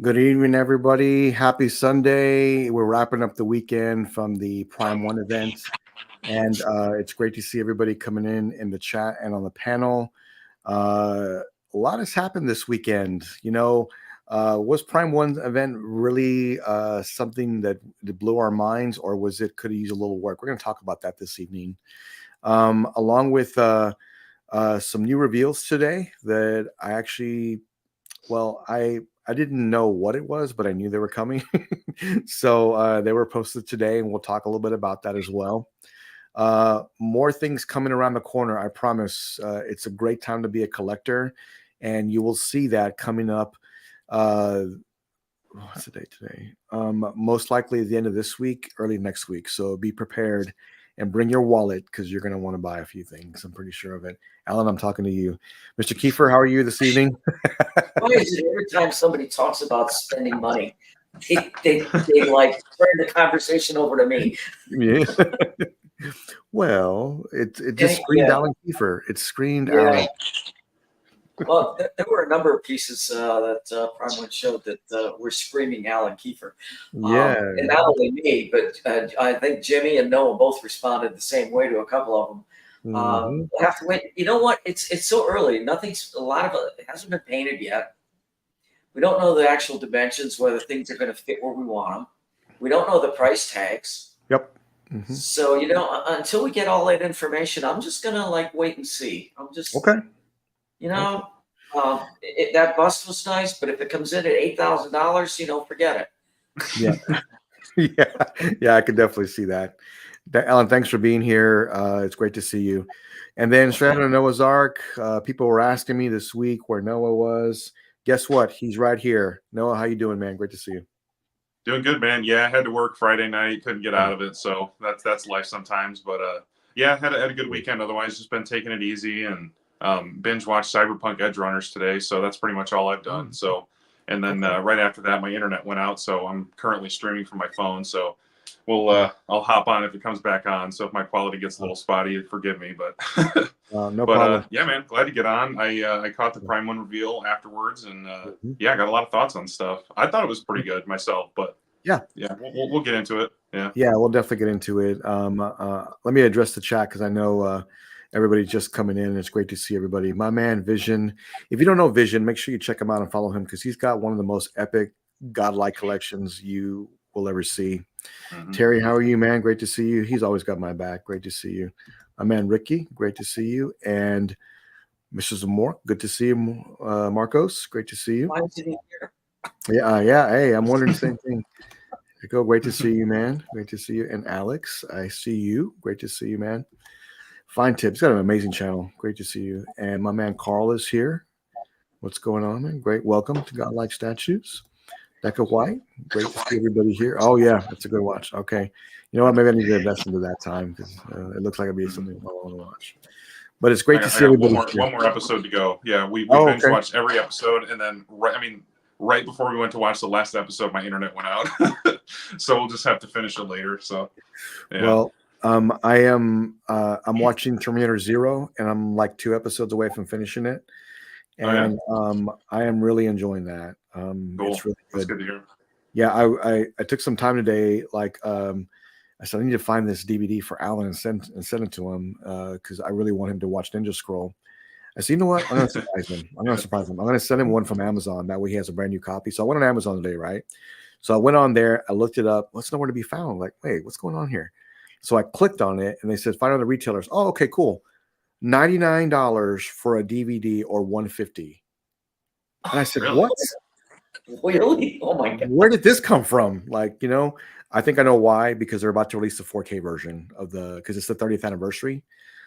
Good evening, everybody. Happy Sunday. We're wrapping up the weekend from the Prime One event, and it's great to see everybody coming in the chat and on the panel. A lot has happened this weekend. Was Prime One event really something that blew our minds, or was it could use a little work? We're going to talk about that this evening, along with some new reveals today that I actually I didn't know what it was, but I knew they were coming. So they were posted today, and we'll talk a little bit about that as well. More things coming around the corner, I promise. It's a great time to be a collector, and you will see that coming up. What's the date today? Most likely at the end of this week, early next week. So be prepared and bring your wallet because you're going to want to buy a few things. I'm pretty sure of it. Alan, I'm talking to you. Mr. Kiefer, how are you this evening? Why is it every time somebody talks about spending money, they like turn the conversation over to me? Yeah. Well, it just screamed Alan Kiefer. It screamed Alan. Well, there were a number of pieces that Prime One showed that were screaming Alan Kiefer. Yeah. And not only me, but I think Jimmy and Noah both responded the same way to a couple of them. We'll have to wait. You know what? It's so early. A lot of it hasn't been painted yet. We don't know the actual dimensions, whether things are going to fit where we want them. We don't know the price tags. Yep. So, until we get all that information, I'm just going to wait and see. I'm just, okay. That bust was nice, but if it comes in at $8,000, forget it. Yeah. Yeah, I could definitely see that. Alan, thanks for being here. It's great to see you. And then straight out of Noah's Ark, people were asking me this week where Noah was. Guess what? He's right here. Noah, how you doing, man? Great to see you. Doing good, man. Yeah, I had to work Friday night, couldn't get out of it, so that's life sometimes. But yeah, had a good weekend. Otherwise, just been taking it easy and binge watched Cyberpunk Edge Runners today. So that's pretty much all I've done. So, and then right after that, my internet went out, so I'm currently streaming from my phone. So I'll hop on if it comes back on. So if my quality gets a little spotty, forgive me. But no problem. Yeah, man, glad to get on. I caught the Prime One reveal afterwards, and yeah, I got a lot of thoughts on stuff. I thought it was pretty good myself, but yeah, we'll get into it. Yeah, we'll definitely get into it. Let me address the chat because I know everybody's just coming in. It's great to see everybody. My man Vision. If you don't know Vision, make sure you check him out and follow him because he's got one of the most epic Godlike collections you will ever see. Terry, how are you, man? Great to see you. He's always got my back. Great to see you. My man Ricky, great to see you. And Mr. Zamora, good to see you. Marcos, great to see you. Why is he here? Yeah. Hey, I'm wondering the same thing. Go, great to see you, man. Great to see you. And Alex, I see you. Great to see you, man. Fine Tips, got an amazing channel. Great to see you. And my man Carl is here. What's going on, man? Great. Welcome to Godlike Statues. Becca White, great to see everybody here. Oh, yeah, that's a good watch. Okay. You know what? Maybe I need to invest into that time because it looks like it'd be something I want to watch. But it's great to see everybody. One more episode to go. Yeah, we binge watched every episode, and then right before we went to watch the last episode, my internet went out. So we'll just have to finish it later. So, yeah. Well, I'm watching Terminator Zero, and I'm like 2 episodes away from finishing it. And I am really enjoying that. Cool. It's really good. That's good to hear. Yeah, I took some time today. I said I need to find this DVD for Alan and send it to him because I really want him to watch Ninja Scroll. I said, you know what? I'm going to surprise him. I'm going to send him one from Amazon. That way he has a brand new copy. So I went on Amazon today, right? So I went on there. I looked it up. It's nowhere to be found. I'm like, wait, what's going on here? So I clicked on it, and they said, find other retailers. Oh, okay, cool. $99 for a DVD or $150. And I said, Really? what? Really? Oh my God. Where did this come from? I think I know why, because they're about to release the 4K version because it's the 30th anniversary.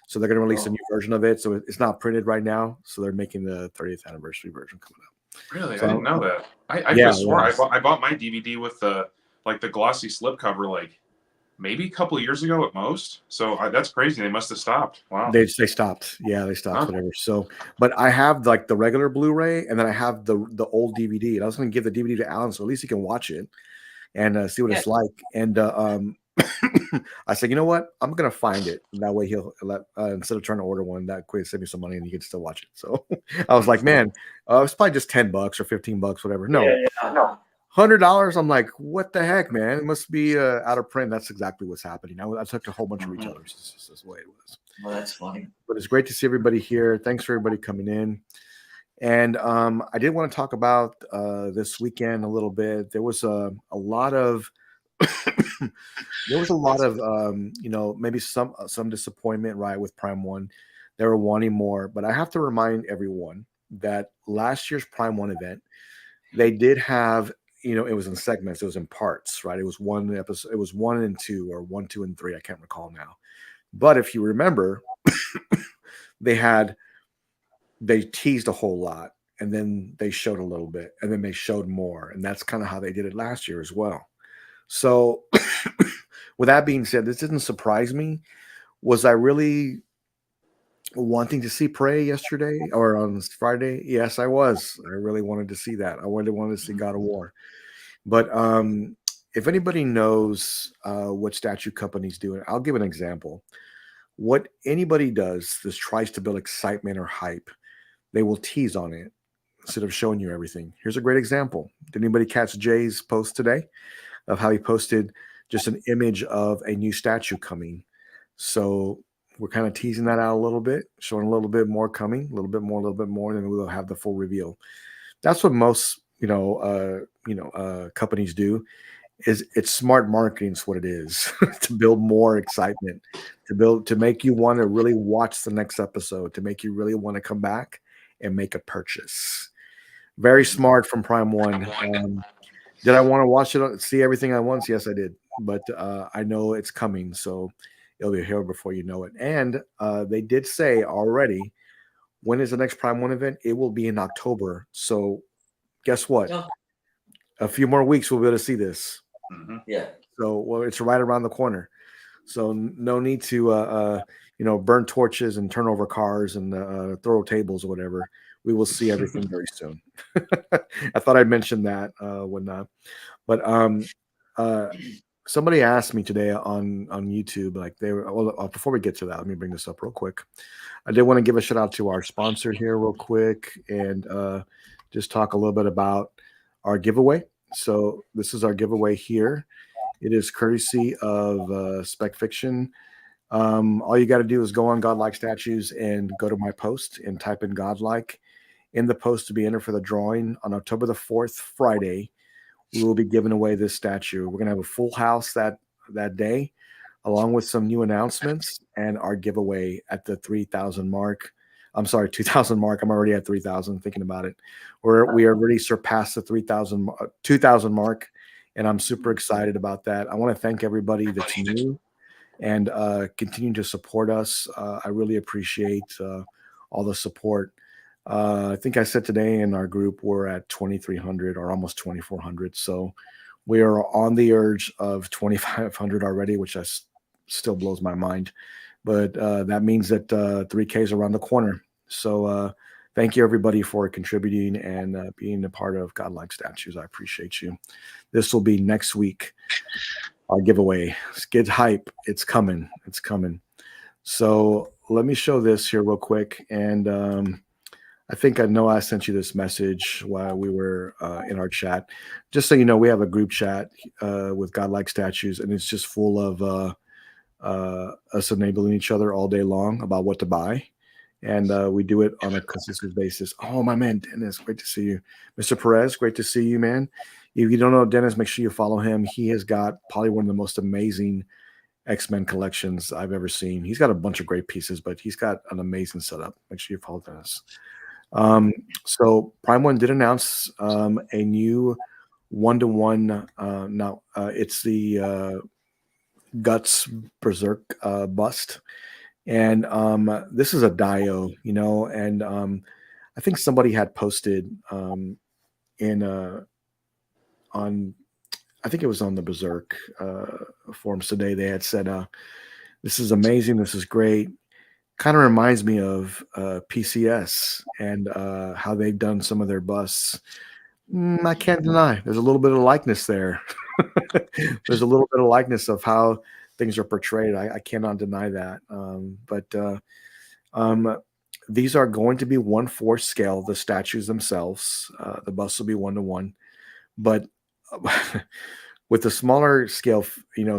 So they're going to release a new version of it. So it's not printed right now. So they're making the 30th anniversary version coming up. Really? So, I didn't know that. I just swore I bought my DVD with the glossy slipcover maybe a couple of years ago at most. So that's crazy. They must have stopped. Wow. They stopped. Yeah, they stopped. Whatever. So, but I have the regular Blu-ray, and then I have the old DVD. And I was going to give the DVD to Alan, so at least he can watch it and see what it's like. And I said, you know what? I'm gonna find it. That way he'll let instead of trying to order one, that quick save me some money and you can still watch it. So I was like, man, it's probably just $10 or $15, whatever. No, No. $100. I'm like, what the heck, man? It must be out of print. That's exactly what's happening. I took a whole bunch of retailers. This is the way it was. Well, that's funny. But it's great to see everybody here. Thanks for everybody coming in. And I did want to talk about this weekend a little bit. There was a lot of maybe some disappointment, right, with Prime One. They were wanting more, but I have to remind everyone that last year's Prime One event, they did have, it was in segments, it was in parts, right? It was one episode, it was 1 and 2 or 1, 2, and 3. I can't recall now. But if you remember, they teased a whole lot and then they showed a little bit and then they showed more. And that's kind of how they did it last year as well. So with that being said, this didn't surprise me. Was I really wanting to see Prey yesterday or on Friday? Yes, I was. I really wanted to see that. I wanted to see God of War. But if anybody knows what statue companies do, I'll give an example. What anybody does that tries to build excitement or hype, they will tease on it instead of showing you everything. Here's a great example. Did anybody catch Jay's post today of how he posted just an image of a new statue coming? So we're kind of teasing that out a little bit, showing a little bit more coming, a little bit more, and then we'll have the full reveal. That's what most companies do. It's smart marketing is what it is to build more excitement, to make you want to really watch the next episode, to make you really want to come back and make a purchase. Very smart from Prime One. Did I want to watch it, see everything at once? Yes, I did. But I know it's coming, so it'll be here before you know it. And they did say already, when is the next Prime One event? It will be in October. So guess what? Yeah. A few more weeks, we'll be able to see this. Mm-hmm. Yeah. So, well, it's right around the corner. So no need to, burn torches and turn over cars and throw tables or whatever. We will see everything very soon. I thought I'd mention that when not. But somebody asked me today on YouTube, like before we get to that, let me bring this up real quick. I did want to give a shout out to our sponsor here real quick and just talk a little bit about our giveaway. So this is our giveaway here. It is courtesy of Spec Fiction. All you got to do is go on Godlike Statues and go to my post and type in Godlike in the post to be entered for the drawing on October the 4th, Friday. We will be giving away this statue. We're going to have a full house that day, along with some new announcements and our giveaway at the 3,000 mark. I'm sorry, 2,000 mark. I'm already at 3,000 thinking about it. We already surpassed the 2,000 mark, and I'm super excited about that. I want to thank everybody that's new and continue to support us. I really appreciate all the support. I think I said today in our group we're at 2,300 or almost 2,400. So we are on the urge of 2,500 already, which still blows my mind. But that means that 3K is around the corner. So thank you, everybody, for contributing and being a part of Godlike Statues. I appreciate you. This will be next week, our giveaway. Get hype. It's coming. It's coming. So let me show this here real quick. And I think I know I sent you this message while we were in our chat. Just so you know, we have a group chat with Godlike Statues, and it's just full of us enabling each other all day long about what to buy. And we do it on a consistent basis. Oh, my man, Dennis, great to see you. Mr. Perez, great to see you, man. If you don't know Dennis, make sure you follow him. He has got probably one of the most amazing X-Men collections I've ever seen. He's got a bunch of great pieces, but he's got an amazing setup. Make sure you follow Dennis. So Prime One did announce a new 1-to-1. It's the Guts Berserk bust. And this is a Dio, and I think somebody had posted on I think it was on the Berserk forums today. They had said, this is amazing. This is great. Kind of reminds me of PCS and how they've done some of their busts. I can't deny there's a little bit of likeness there. There's a little bit of likeness of how things are portrayed. I cannot deny that. These are going to be 1/4 scale, the statues themselves. The busts will be 1-to-1. But with the smaller scale,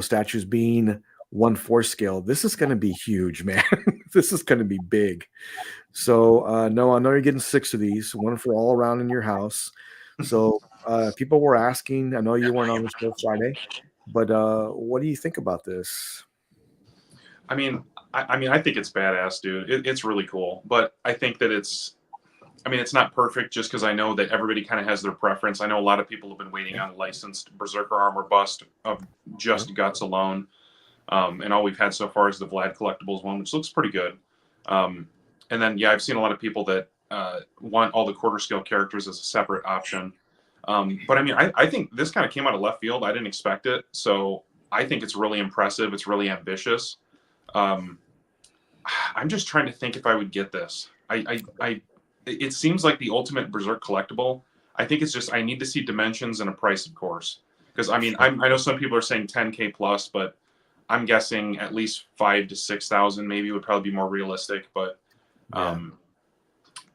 statues being 1/4 scale, this is going to be huge, man. This is going to be big. So, no, I know you're getting 6 of these, one for all around in your house. So, people were asking, I know you weren't on the show Friday, but what do you think about this? I mean, I think it's badass, dude. It's really cool, but I think that it's not perfect just because I know that everybody kind of has their preference. I know a lot of people have been waiting on a licensed Berserker armor bust of just guts alone. And all we've had so far is the Vlad Collectibles one, which looks pretty good. And then, yeah, I've seen a lot of people that want all the quarter scale characters as a separate option. But I think this kind of came out of left field. I didn't expect it. So I think it's really impressive. It's really ambitious. I'm just trying to think if I would get this. It seems like the ultimate Berserk collectible. I think it's just I need to see dimensions and a price, of course, because I know some people are saying 10K plus, but I'm guessing at least 5,000 to 6,000 maybe would probably be more realistic. But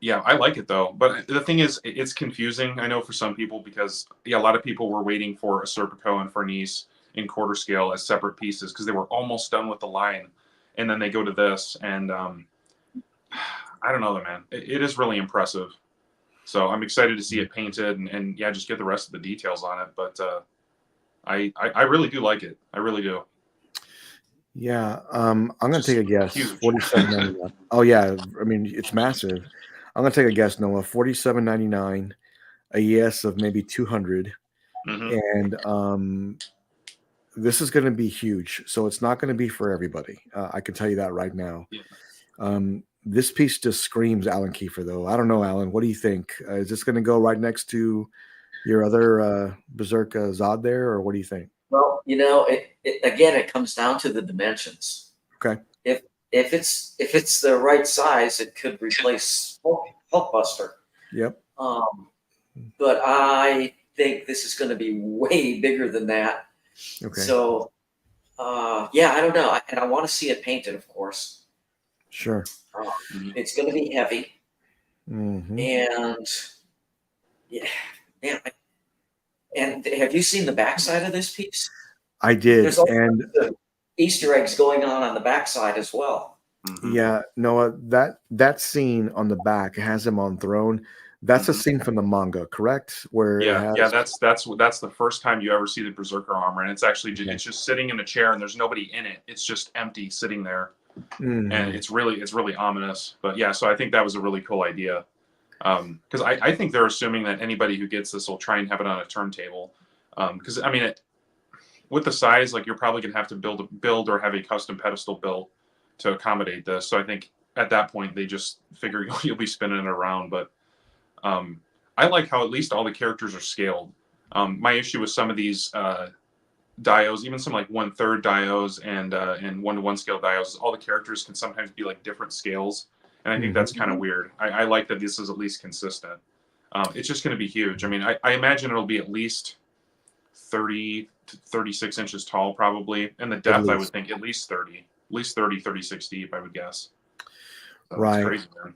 yeah, I like it though. But the thing is, it's confusing. I know for some people because a lot of people were waiting for a Serpico and Farnese in quarter scale as separate pieces because they were almost done with the line, and then they go to this and. I don't know, though, man. It is really impressive. So I'm excited to see it painted and just get the rest of the details on it. But I really do like it. I really do. Yeah, I'm gonna take a guess. 47.99. Oh yeah, it's massive. I'm gonna take a guess, Noah. 47.99, a yes of maybe 200, and this is gonna be huge. So it's not gonna be for everybody. I can tell you that right now. Yeah. This piece just screams Alan Kiefer, though. I don't know, Alan. What do you think? Is this going to go right next to your other Berserk Zod there, or what do you think? Well, it comes down to the dimensions. Okay. If it's the right size, it could replace Hulkbuster. Yep. But I think this is going to be way bigger than that. Okay. So, I don't know, and I want to see it painted, of course. Sure. It's going to be heavy, and man. And have you seen the backside of this piece? I did, There's and Easter eggs going on the backside as well. Yeah, Noah, that scene on the back has him on throne. That's a scene from the manga, correct? Where that's the first time you ever see the Berserker armor, and it's actually it's just sitting in a chair, and there's nobody in it. It's just empty, sitting there. And it's really ominous. But yeah, so I think that was a really cool idea. Because I think they're assuming that anybody who gets this will try and have it on a turntable. Because with the size, like you're probably gonna have to build or have a custom pedestal built to accommodate this. So I think at that point they just figure you'll be spinning it around. But I like how at least all the characters are scaled. My issue with some of these dios, even some like 1/3 dios and 1-to-1 scale dios, all the characters can sometimes be like different scales, and I think that's kind of weird. I like that this is at least consistent. It's just going to be huge. I imagine it'll be at least 30 to 36 inches tall, probably, and the depth I would think at least 30, 36 deep, I would guess. So right. Crazy, man.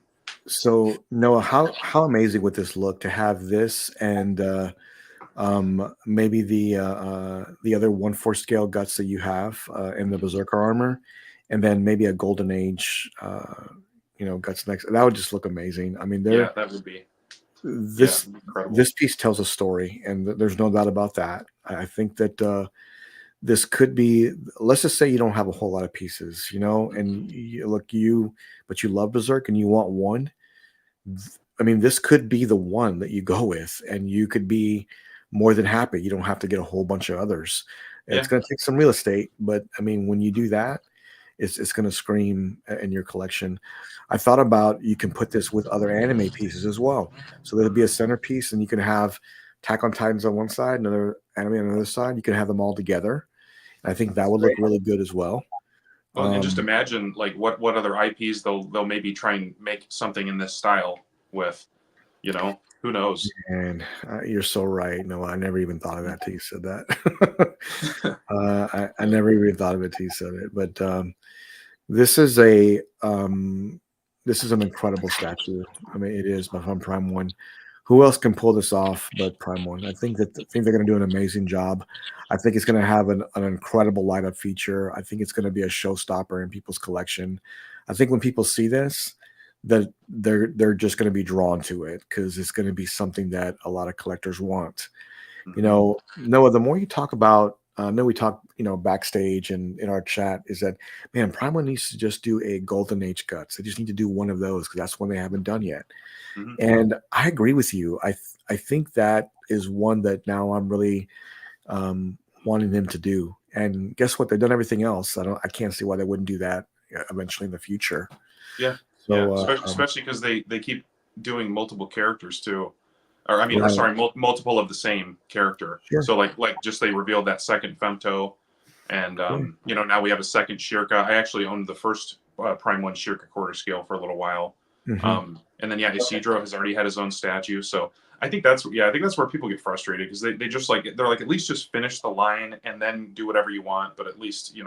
So Noah, how amazing would this look to have this and maybe the other 1/4 scale guts that you have in the Berserker armor, and then maybe a Golden Age guts next. That would just look amazing. That would be this piece tells a story, and there's no doubt about that. I think that this could be, let's just say you don't have a whole lot of pieces, and but you love Berserk and you want one. This could be the one that you go with, and you could be more than happy. You don't have to get a whole bunch of others. It's going to take some real estate, but when you do that, it's going to scream in your collection. I thought about you can put this with other anime pieces as well. So there'll be a centerpiece, and you can have Attack on Titans on one side, another anime on the other side. You can have them all together. I think that would look really good as well. Well, and just imagine like what other IPs they'll maybe try and make something in this style with. You know, who knows? And you're so right. No, I never even thought of that till you said that. I never even thought of it till you said it. But this is this is an incredible statue. I mean, it is from Prime One. Who else can pull this off but Prime One? I think they're going to do an amazing job. I think it's going to have an incredible light up feature. I think it's going to be a showstopper in people's collection. I think when people see this, that they're just going to be drawn to it because it's going to be something that a lot of collectors want. You know, Noah, the more you talk about, I know we talk, backstage and in our chat, is that, man, Prime One needs to just do a Golden Age Guts. They just need to do one of those because that's one they haven't done yet. And I agree with you. I think that is one that now I'm really wanting them to do. And guess what? They've done everything else. I can't see why they wouldn't do that eventually in the future. Yeah. So, yeah. Especially because they keep doing multiple characters too. Or I mean, Right. sorry, multiple of the same character. Sure. So like just they revealed that second femto, and now we have a second Shirka. I actually owned the first Prime One Shirka quarter scale for a little while, and then Isidro has already had his own statue. So I think that's where people get frustrated because they just they're like, at least just finish the line and then do whatever you want, but at least you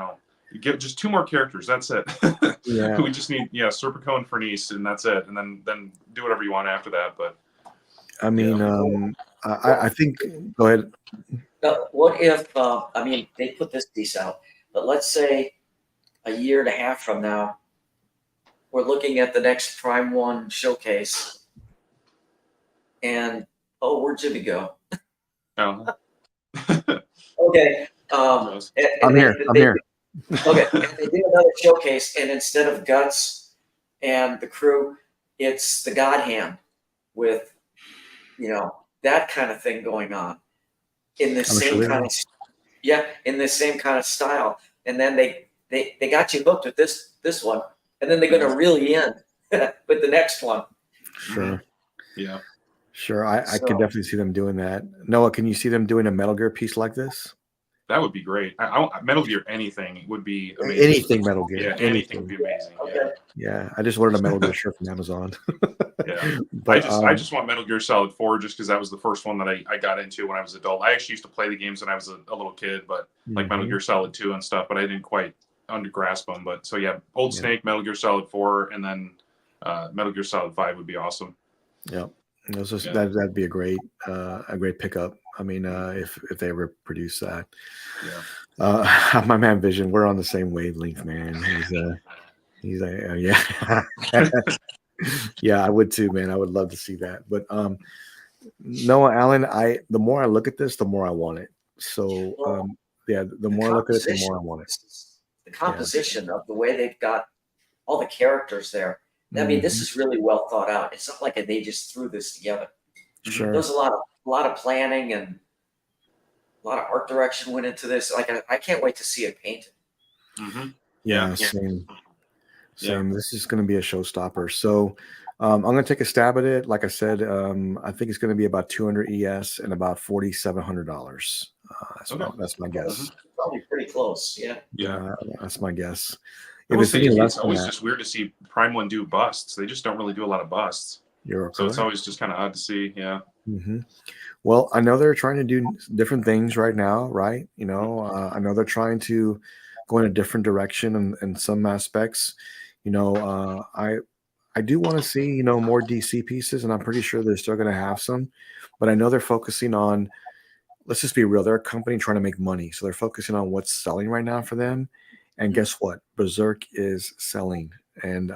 get just 2 more characters. That's it. Yeah. We just need Serpico and Fernice, and that's it. And then do whatever you want after that. But I mean, I think. Go ahead. What if, they put this piece out, but let's say a year and a half from now, we're looking at the next Prime One showcase, and where'd Jimmy go? oh. Okay. I'm here. Okay, and they do another showcase, and instead of Guts and the crew, it's the God Hand with, that kind of thing going on in the same kind of, in the same kind of style. And then they got you hooked with this one, and then they're going to reel you in with the next one. Sure. Yeah. Sure. I could definitely see them doing that. Noah, can you see them doing a Metal Gear piece like this? That would be great. Metal Gear anything would be amazing. Anything Metal Gear. Yeah, anything would be amazing. Okay. Yeah. I just ordered a Metal Gear shirt from Amazon. Yeah. But I just want Metal Gear Solid 4 just because that was the first one that I got into when I was an adult. I actually used to play the games when I was a little kid, but like Metal Gear Solid 2 and stuff, but I didn't quite grasp them. But so yeah, Old Snake, Metal Gear Solid 4, and then Metal Gear Solid 5 would be awesome. Yep. That'd be a great pickup. I mean, if they ever produce that. Yeah. My man Vision, we're on the same wavelength, man. He's yeah. Yeah, I would too, man. I would love to see that. But Noah Allen, the more I look at this, the more I want it. So the more I look at it, the more I want it. The composition of the way they've got all the characters there. I mean, this is really well thought out. It's not like they just threw this together. Sure. There's a lot of planning and a lot of art direction went into this. Like I can't wait to see it painted. Yeah, same. This is going to be a showstopper. So I'm going to take a stab at it. Like I said, I think it's going to be about 200 ES and about $4,700. That's my guess. Probably pretty close. Yeah. Yeah. That's my guess. It's always just weird to see Prime One do busts. They just don't really do a lot of busts. So it's always just kind of odd to see. Yeah. Well, I know they're trying to do different things right now, right? I know they're trying to go in a different direction in some aspects. I do want to see, more DC pieces, and I'm pretty sure they're still going to have some, but I know they're focusing on, let's just be real, they're a company trying to make money. So they're focusing on what's selling right now for them. And guess what? Berserk is selling. And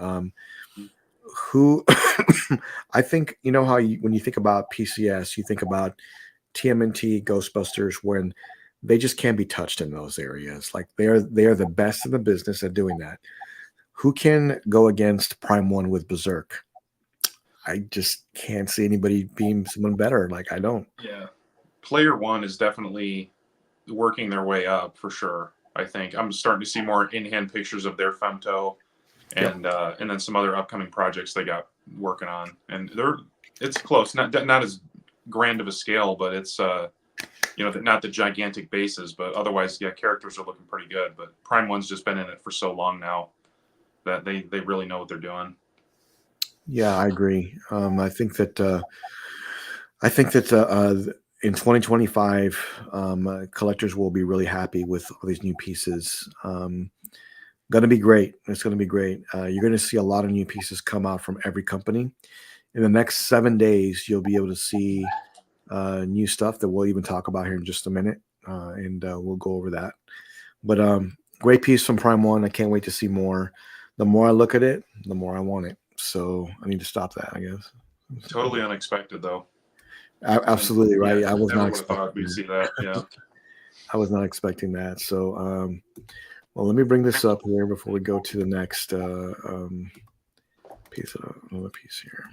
I think, how when you think about PCS, you think about TMNT, Ghostbusters, when they just can't be touched in those areas. Like they are the best in the business at doing that. Who can go against Prime One with Berserk? I just can't see anybody being someone better. Like I don't. Yeah. Player One is definitely working their way up for sure. I think I'm starting to see more in-hand pictures of their femto and then some other upcoming projects they got working on. And it's close, not as grand of a scale, but it's not the gigantic bases, but otherwise, characters are looking pretty good. But Prime One's just been in it for so long now that they really know what they're doing. Yeah, I agree. I think that in 2025, collectors will be really happy with all these new pieces. Going to be great. It's going to be great. You're going to see a lot of new pieces come out from every company. In the next 7 days, you'll be able to see new stuff that we'll even talk about here in just a minute, and we'll go over that. But great piece from Prime One. I can't wait to see more. The more I look at it, the more I want it. So I need to stop that, I guess. Totally unexpected though. Absolutely Yeah, right. I was never not would have thought expecting we'd that. see that. Yeah. I was not expecting that. So, well, let me bring this up here before we go to the next piece. Another piece here.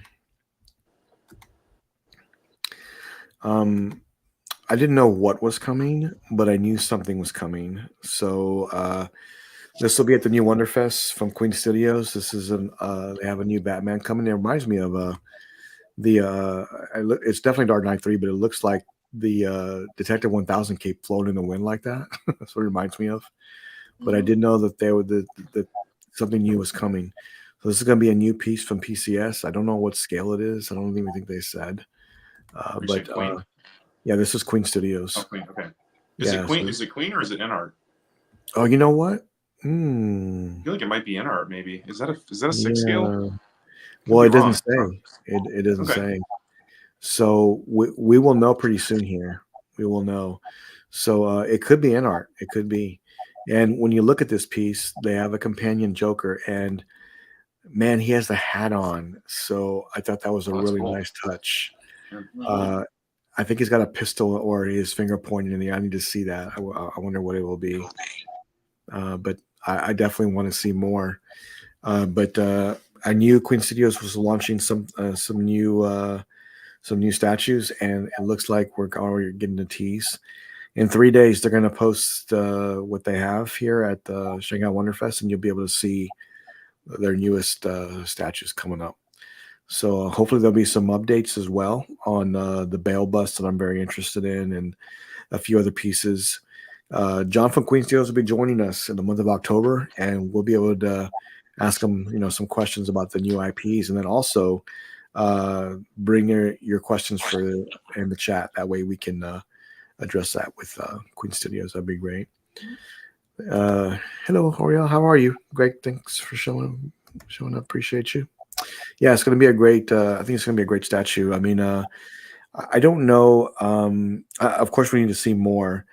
I didn't know what was coming, but I knew something was coming. So this will be at the new Wonderfest from Queen Studios. This is they have a new Batman coming. It reminds me of it's definitely Dark Knight 3, but it looks like the Detective 1000 cape floating in the wind like that. That's what it reminds me of. But I did know that that something new was coming. So this is going to be a new piece from PCS. I don't know what scale it is. I don't even think they said. You But said Queen? yeah, this is Queen Oh, Studios. Queen. Okay. Is it Yeah. Queen? So, Is it Queen or is it in art? oh, you know what? I feel like it might be in art. Maybe is that a 6 scale? Yeah. Could Well, be it doesn't wrong. say. It doesn't Okay. say. So we will know pretty soon here. We will know. So it could be in art. It could be. And when you look at this piece, they have a companion Joker, and man, he has the hat on. So I thought that was a Oh, that's really cool. nice touch. Yeah. Uh, I think he's got a pistol or his finger pointing in the. I need to see that. I wonder what it will be. But I definitely want to see more. But I knew Queen Studios was launching some new statues, and it looks like we're already getting a tease. In 3 days, they're going to post what they have here at the Shanghai Wonderfest, and you'll be able to see their newest statues coming up. So hopefully there'll be some updates as well on the Bale bust that I'm very interested in, and a few other pieces. John from Queen Studios will be joining us in the month of October, and we'll be able to ask him, some questions about the new IPs, and then also bring your questions in the chat. That way we can address that with Queen Studios. That'd be great. Hello, Oriel. How are you? Great. Thanks for showing up. Appreciate you. Yeah, it's going to be a great. I think it's going to be a great statue. I mean, I don't know. Of course, we need to see more,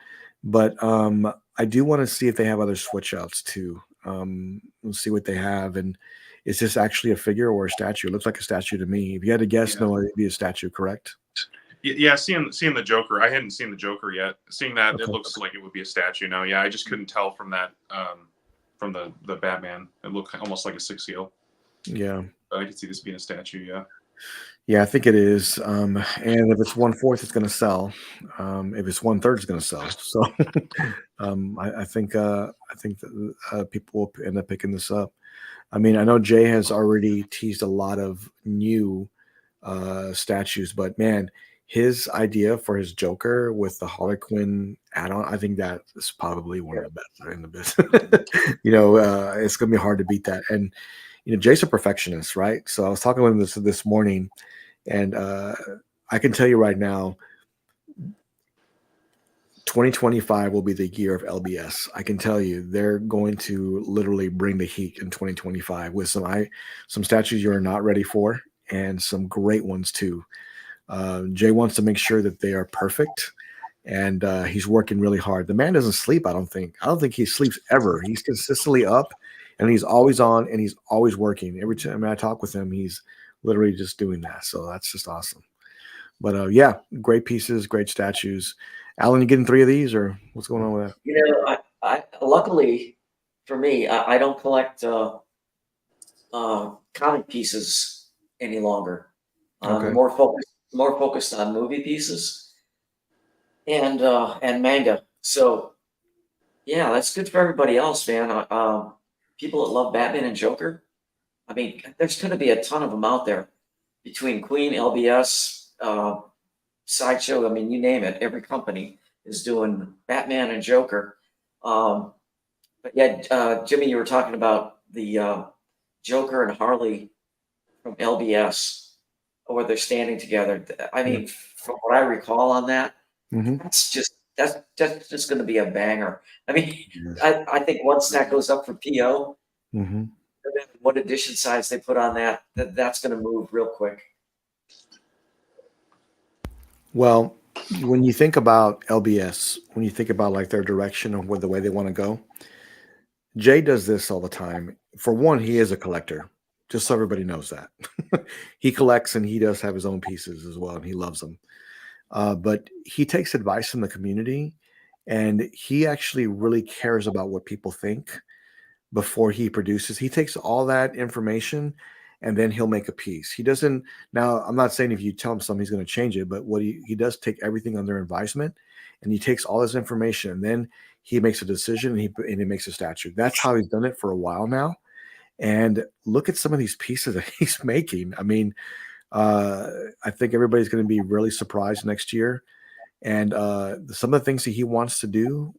but I do want to see if they have other switch outs too. We'll see what they have. And is this actually a figure or a statue? It looks like a statue to me. If you had to guess, Yeah. no, it'd be a statue, correct? Yeah, seeing the Joker, I hadn't seen the Joker yet. Seeing that, Okay. it looks like it would be a statue now. Yeah, I just couldn't tell from that, from the Batman. It looked almost like a 6 scale. Yeah. But I could see this being a statue. Yeah. Yeah, I think it is. And if it's 1/4, it's going to sell. If it's 1/3, it's going to sell. So I think that people will end up picking this up. I mean, I know Jay has already teased a lot of new statues, but man, his idea for his Joker with the Harley Quinn add-on, I think that is probably one of the best in the business. It's gonna be hard to beat that. And Jay's a perfectionist, right? So I was talking with him this morning, and I can tell you right now, 2025 will be the year of LBS. I can tell you they're going to literally bring the heat in 2025 with some statues you're not ready for, and some great ones too. Jay wants to make sure that they are perfect, and he's working really hard. The man doesn't sleep. I don't think. I don't think he sleeps ever. He's consistently up, and he's always on, and he's always working. Every time I talk with him, he's literally just doing that. So that's just awesome. But yeah, great pieces, great statues. Alan, you getting 3 of these, or what's going on with that? I luckily for me, I don't collect comic pieces any longer. I'm Okay. more focused on movie pieces and manga. So yeah, that's good for everybody else, man. People that love Batman and Joker. I mean, there's going to be a ton of them out there between Queen, LBS, Sideshow. I mean, you name it. Every company is doing Batman and Joker. But yeah, Jimmy, you were talking about the Joker and Harley from LBS, where they're standing together. I mean, from what I recall on that, Mm-hmm. that's just going to be a banger. I mean, Yes. I think once that goes up for PO, Mm-hmm. and then what edition size they put on that's going to move real quick. Well, when you think about LBS, when you think about like their direction or the way they want to go, Jay does this all the time. For one, he is a collector, just so everybody knows that. He collects and he does have his own pieces as well, and he loves them. But he takes advice from the community, and he actually really cares about what people think before he produces. He takes all that information and then he'll make a piece. He doesn't. Now, I'm not saying if you tell him something, he's going to change it, but what he does take everything under advisement, and he takes all this information and then he makes a decision and he makes a statue. That's how he's done it for a while now. And look at some of these pieces that he's making. I mean, I think everybody's going to be really surprised next year. And some of the things that he wants to do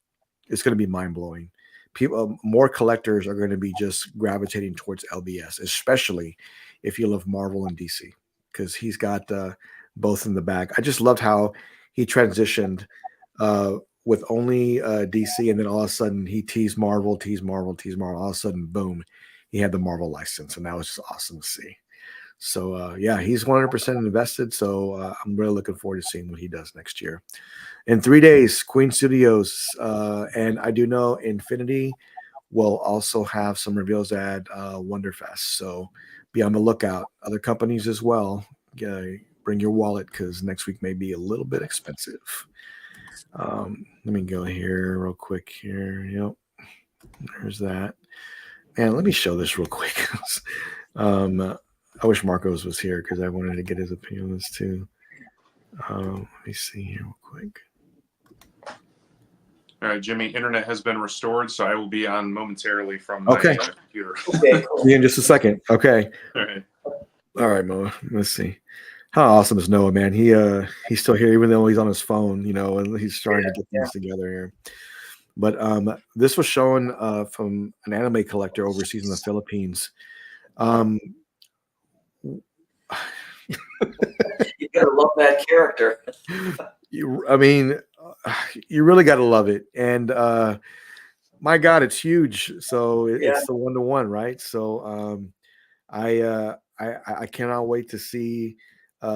is going to be mind blowing. People, more collectors are going to be just gravitating towards LBS, especially if you love Marvel and DC, because he's got both in the bag. I just loved how he transitioned with only DC, and then all of a sudden he teased Marvel, teased Marvel, teased Marvel. All of a sudden, boom, he had the Marvel license, and that was just awesome to see. So yeah, he's 100% invested. So I'm really looking forward to seeing what he does next year. In 3 days, Queen Studios, and I do know Infinity will also have some reveals at Wonderfest. So be on the lookout. Other companies as well. Bring your wallet because next week may be a little bit expensive. Let me go here real quick here. Yep. There's that. Man, let me show this real quick. I wish Marcos was here because I wanted to get his opinion on this too. Let me see here real quick. All right, Jimmy, internet has been restored, so I will be on momentarily from my Okay. computer. Okay, cool. See you in just a second. Okay. All right. All right, Mo. Let's see. How awesome is Noah, man? He's still here, even though he's on his phone, and he's starting to get things together here. But this was shown from an anime collector overseas in the Philippines. You gotta love that character. You really got to love it, and my God, it's huge. So it's the 1-to-1, right? So I cannot wait to see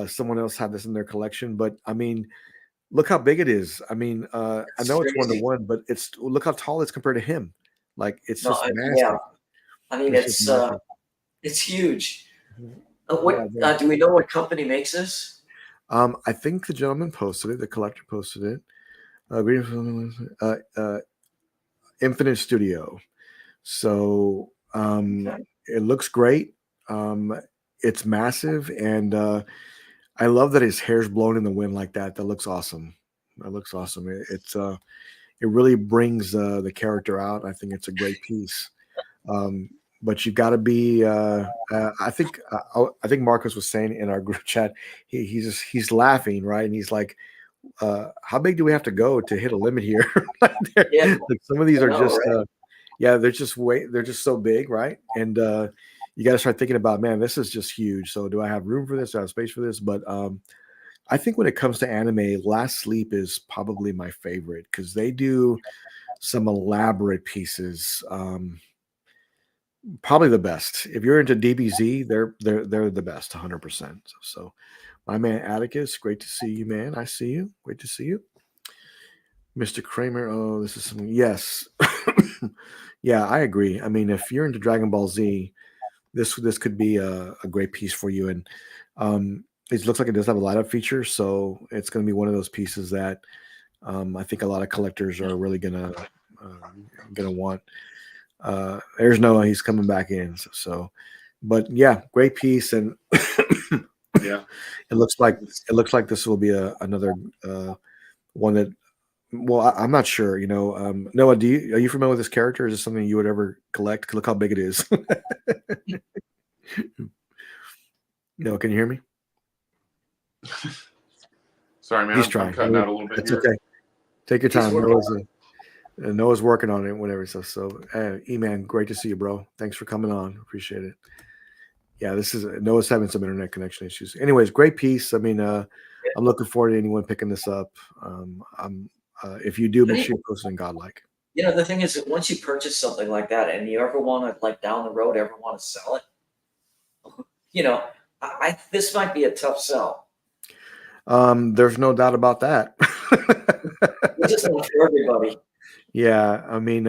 someone else have this in their collection. But I mean, look how big it is. I mean, I know it's 1-to-1, but look how tall it's compared to him. Like it's just massive. Yeah. I mean, it's huge. Do we know what company makes this? I think the gentleman posted it. The collector posted it. Infinite Studio. So it looks great. It's massive, and I love that his hair's blown in the wind like that. That looks awesome. That looks awesome. It really brings the character out. I think it's a great piece. But you've got to be. I think Marcus was saying in our group chat, he's laughing, right? And he's like, "How big do we have to go to hit a limit here?" Yeah. Like some of these are just, right? they're just so big, right? And you got to start thinking about, man, this is just huge. So do I have room for this? Do I have space for this? But I think when it comes to anime, Last Sleep is probably my favorite because they do some elaborate pieces. Probably the best. If you're into DBZ, they're the best, 100%. So my man Atticus, great to see you, man. I see you. Great to see you. Mr. Kramer, oh, this is something. Yes. Yeah, I agree. I mean, if you're into Dragon Ball Z, this could be a great piece for you. And it looks like it does have a light up feature, so it's going to be one of those pieces that I think a lot of collectors are really gonna want. There's Noah; he's coming back in. So, but yeah, great piece, and Yeah, it looks like this will be another one that. Well, I'm not sure. Noah, are you familiar with this character? Is this something you would ever collect? Look how big it is. Noah, can you hear me? Sorry, man. He's trying. I'm cutting out a little bit That's here. okay. Take your time. Working Noah's working on it, whatever. So, E-Man, great to see you, bro. Thanks for coming on. Appreciate it. Yeah, this is Noah's having some internet connection issues. Anyways, great piece. I mean, I'm looking forward to anyone picking this up. If you do, make sure you post it in Godlike. The thing is that once you purchase something like that and you ever want to, like down the road, ever want to sell it, this might be a tough sell. There's no doubt about that. It's just not for everybody. Yeah, I mean,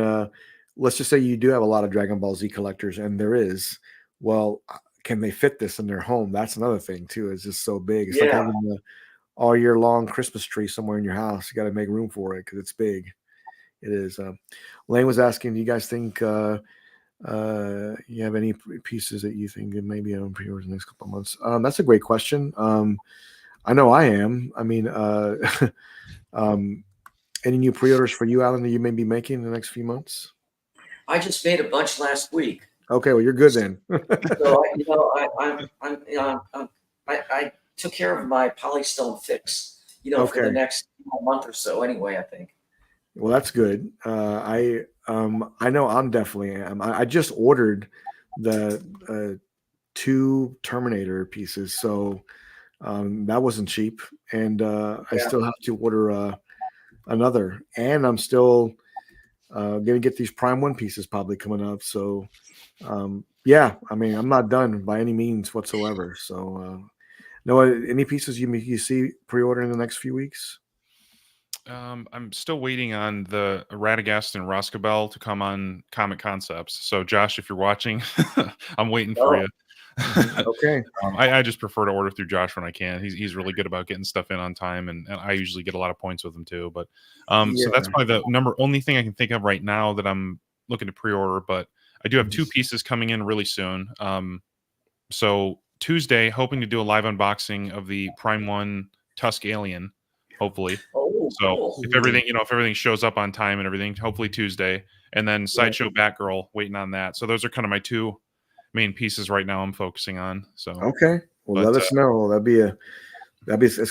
let's just say you do have a lot of Dragon Ball Z collectors, and there is. Well, can they fit this in their home? That's another thing too. It's just so big. It's like having the all year long Christmas tree somewhere in your house. You got to make room for it because it's big. It is. Lane was asking, do you guys think you have any pieces that you think maybe on pre-orders in the next couple of months? That's a great question. I know I am. I mean, any new pre-orders for you, Alan, that you may be making in the next few months? I just made a bunch last week. Okay, well, you're good then. So I took care of my polystone fix, for the next month or so. Anyway, I think. Well, that's good. I know I'm definitely am. I just ordered the 2 Terminator pieces, so that wasn't cheap, and I still have to order another, and I'm still gonna get these Prime 1 pieces probably coming up. So yeah, I mean, I'm not done by any means whatsoever. So Noah, any pieces you see pre-order in the next few weeks? I'm still waiting on the Radagast and Roscabel to come on Comic Concepts. So Josh, if you're watching, I'm waiting for you. Okay. I just prefer to order through Josh when I can. He's really good about getting stuff in on time, and I usually get a lot of points with him too. But so that's probably the only thing I can think of right now that I'm looking to pre-order. But I do have 2 pieces coming in really soon. So Tuesday, hoping to do a live unboxing of the Prime 1 Tusk Alien, hopefully. So cool. if everything shows up on time and everything, hopefully Tuesday, and then Sideshow Batgirl, waiting on that. So those are kind of my 2 main pieces right now I'm focusing on. So okay, well, let us know. It's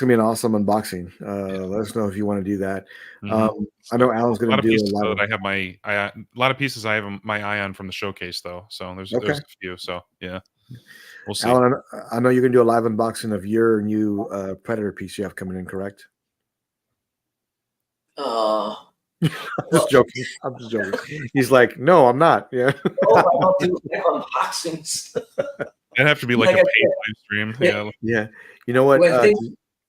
gonna be an awesome unboxing. Let us know if you want to do that. I know Alan's gonna do a lot of that. I have a lot of pieces I have my eye on from the showcase though. So there's a few. So yeah, we'll see. Alan, I know you're gonna do a live unboxing of your new Predator piece you have coming in, correct? I'm just joking. He's like, no, I'm not. Yeah. I don't do unboxings. It'd have to be like a paid live stream. Yeah. You know what?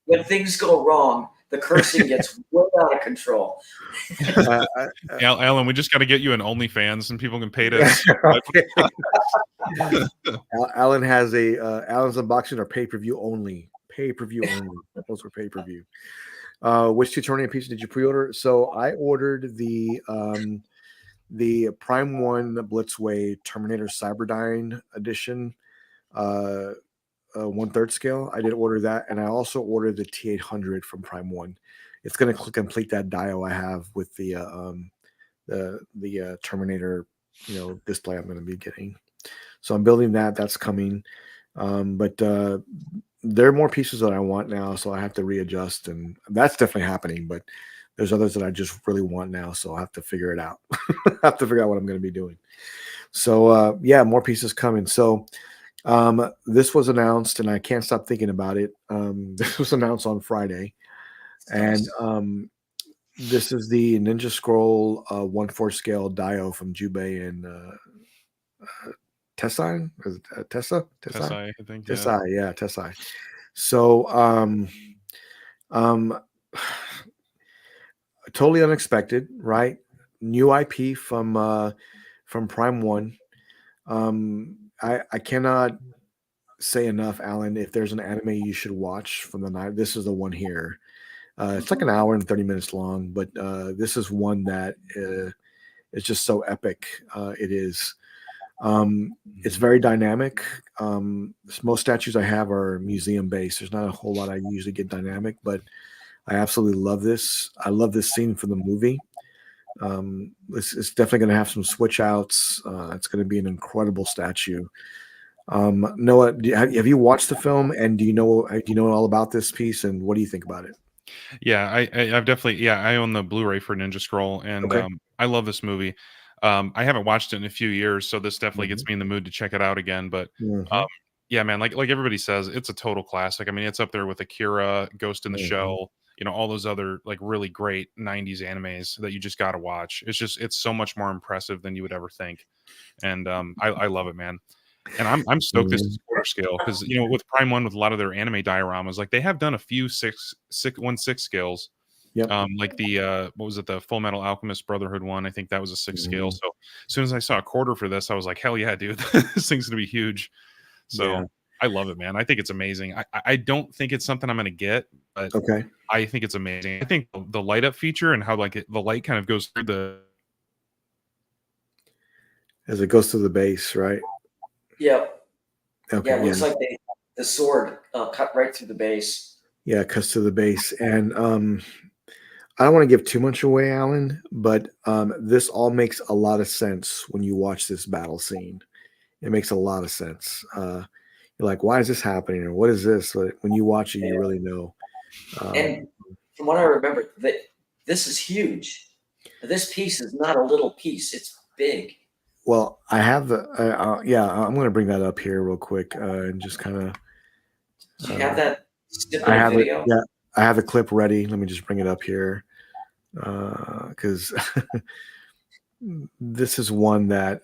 When things go wrong, the cursing gets way out of control. Alan, we just got to get you an OnlyFans and people can pay to. Alan has Alan's unboxing are pay-per-view only. Pay-per-view only. Those were pay-per-view. Which 2 Terminator pieces did you pre-order? So I ordered the Prime 1 Blitzway Terminator Cyberdyne edition, 1/3 scale. I did order that, and I also ordered the T800 from Prime 1. It's going to complete that dio I have with the Terminator, display I'm going to be getting. So I'm building that. That's coming, but there are more pieces that I want now, so I have to readjust, and that's definitely happening. But there's others that I just really want now, so I have to figure it out. I have to figure out what I'm going to be doing. So yeah, more pieces coming. So this was announced, and I can't stop thinking about it. This was announced on Friday, and this is the Ninja Scroll 1/4 scale dio from Jubei and Tessai. Tessa, I think. Tessai, yeah, Tessai. So totally unexpected, right? New IP from Prime 1. I cannot say enough, Alan. If there's an anime you should watch from the night, this is the one here. It's like an hour and 30 minutes long, but this is one that is just so epic. It is. It's very dynamic. Most statues I have are museum based. There's not a whole lot I usually get dynamic, but I absolutely love this. I love this scene from the movie. It's definitely going to have some switch outs. It's going to be an incredible statue. Noah, have you watched the film, and do you know all about this piece, and what do you think about it? Yeah, I've definitely I own the Blu-ray for Ninja Scroll, and I love this movie. I haven't watched it in a few years, so this definitely gets me in the mood to check it out again. But Yeah, man, like everybody says, it's a total classic. I mean, it's up there with Akira, Ghost in the Shell, all those other like really great 90s animes that you just got to watch. It's so much more impressive than you would ever think. And I love it, man. And I'm stoked this is quarter scale because with Prime One with a lot of their anime dioramas, like they have done a few 1/6 scales. Yep. Like the what was it, the Full Metal Alchemist Brotherhood one? I think that was a 6 scale. So as soon as I saw a quarter for this, I was like, hell yeah, dude, this thing's gonna be huge. So I love it, man. I think it's amazing. I don't think it's something I'm gonna get, but Okay. I think it's amazing. I think the light up feature and how like the light kind of goes through the As it goes through the base, right? Yep. Okay. Yeah, it looks like the sword cut right through the base. Yeah, it cuts to the base. And I don't want to give too much away, Alan, but this all makes a lot of sense when you watch this battle scene. It makes a lot of sense. You're like, why is this happening? Or what is this? But when you watch it, you really know. And from what I remember, this is huge. This piece is not a little piece. It's big. Well, I have the, I'm going to bring that up here real quick and just kind of. Do you have that I have video? it. Yeah, I have the clip ready. Let me just bring it up here because this is one that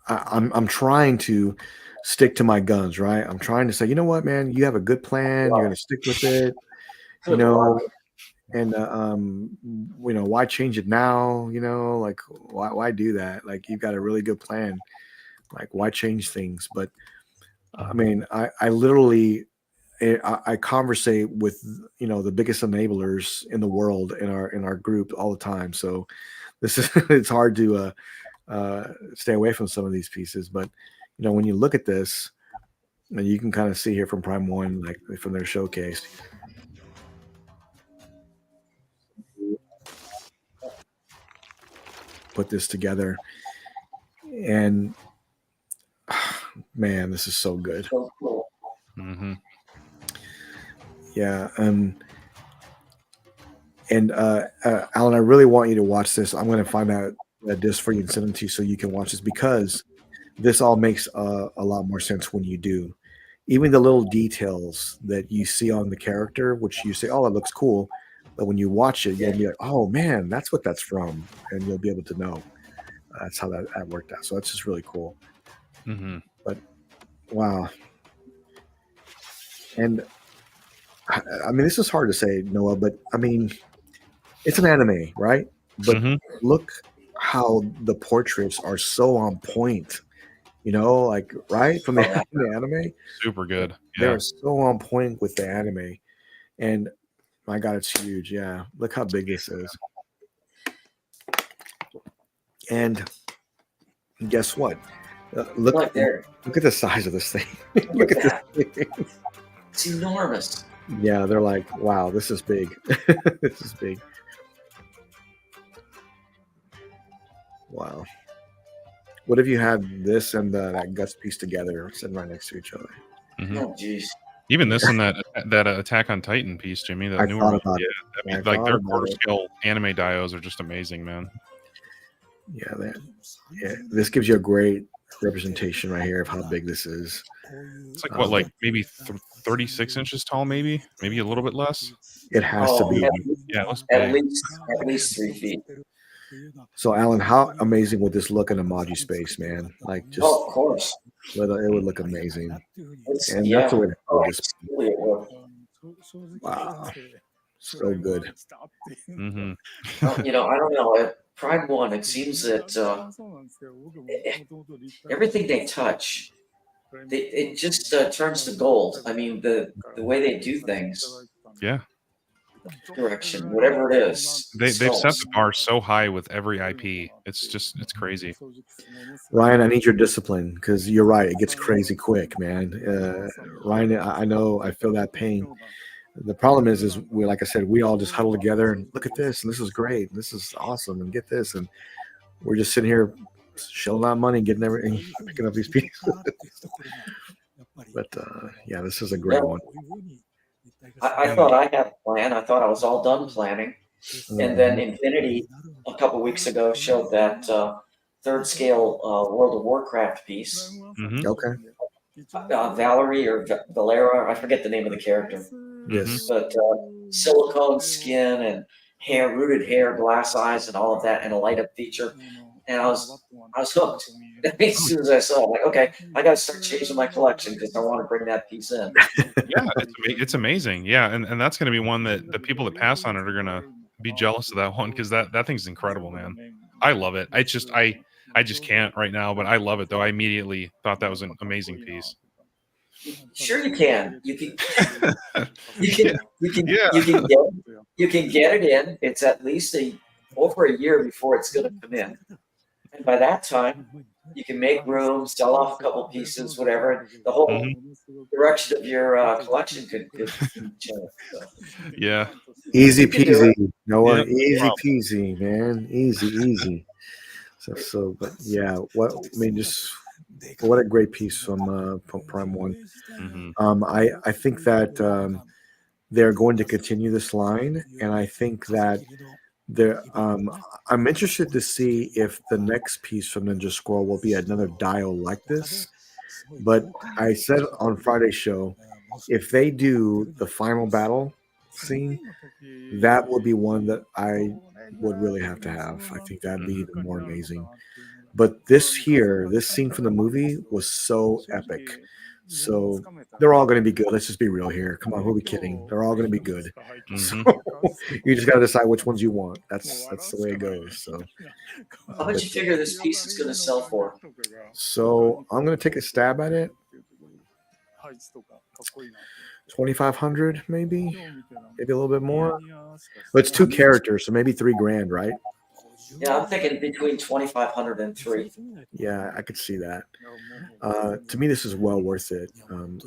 I'm trying to stick to my guns, right? I'm trying to say, you know what, man, you have a good plan. You're going to stick with it, and why change it now? Like why do that? Like you've got a really good plan. Like why change things? But I mean, I literally I conversate with the biggest enablers in the world in our group all the time. So this is it's hard to stay away from some of these pieces. But when you look at this, and you can kind of see here from Prime One, like from their showcase. Put this together, and man, this is so good. So cool. Yeah, and Alan, I really want you to watch this. I'm going to find out a disc for you and send them to you so you can watch this, because this all makes a lot more sense when you do. Even the little details that you see on the character, which you say, "Oh, that looks cool," but when you watch it, you'll be like, "Oh man, that's what that's from," and you'll be able to know. That's how that worked out. So that's just really cool. But wow, and I mean, this is hard to say, Noah, but I mean, it's an anime, right? But look how the portraits are so on point. Like right from the anime. Super good. They're so on point with the anime, and my God, it's huge. Yeah, look how big this is. And guess what? Look at the size of this thing. Look at this thing. It's enormous. Yeah, they're like, wow, this is big. This is big. Wow. What if you had this and that guts piece together, sitting right next to each other? Oh, jeez. Even this and that Attack on Titan piece, Jimmy. That newer one. Yeah, like their quarter scale anime dios are just amazing, man. Yeah, this gives you a great representation right here of how big this is. It's like what, like maybe 36 inches tall, maybe a little bit less. It has to be. Yeah, at least 3 feet. So, Alan, how amazing would this look in emoji space, man? Like, just of course, it would look amazing. And that's the way to oh, this. Wow, so good. I don't know. At Prime One, it seems that everything they touch, it just turns to gold. I mean, the way they do things. Yeah. Direction, whatever it is. They've set the bar so high with every IP. It's crazy. Ryan, I need your discipline, because you're right. It gets crazy quick, man. Ryan, I know, I feel that pain. The problem is we, like I said, we all just huddle together and look at this, and this is great, and this is awesome, and get this, and we're just sitting here shelling out money, getting everything, picking up these pieces. But yeah, this is a great one. I thought I had a plan. I thought I was all done planning. And then Infinity a couple weeks ago showed that third scale World of Warcraft piece. Mhm. Okay. Valerie or Valera, I forget the name of the character, Yes. but silicone skin and hair, rooted hair, glass eyes, and all of that, and a light up feature. And I was hooked. As soon as I saw it, I'm like, okay, I got to start changing my collection because I want to bring that piece in. Yeah, it's amazing. Yeah, and that's going to be one that the people that pass on it are going to be jealous of that one because that thing's incredible, man. I love it. I just can't right now, but I love it though. I immediately thought that was an amazing piece. Sure, you can. You can. You Yeah. can. You can. Yeah. You can get. You can get it in. It's at least over a year before it's going to come in, and by that time, you can make room, sell off a couple pieces, whatever. And the whole direction of your collection could change. So. Yeah. Easy You can do peasy, Noah. Yeah. Easy peasy, man. Easy. But yeah, just what a great piece from Prime One. Mhm. I think that they're going to continue this line, and I think that I'm interested to see if the next piece from Ninja Scroll will be another dial like this. But I said on Friday's show, if they do the final battle scene, that would be one that I would really have to have. I think that'd be even more amazing. But this scene from the movie was so epic. So they're all going to be good. Let's just be real here. Come on, who are we kidding? They're all going to be good. So you just got to decide which ones you want. That's the way it goes. So how much you figure this piece is going to sell for? So I'm going to take a stab at it. 2,500, maybe a little bit more. But it's two characters, so maybe $3,000, right? Yeah, I'm thinking between 2,500 and 3. Yeah, I could see that. To me, this is well worth it.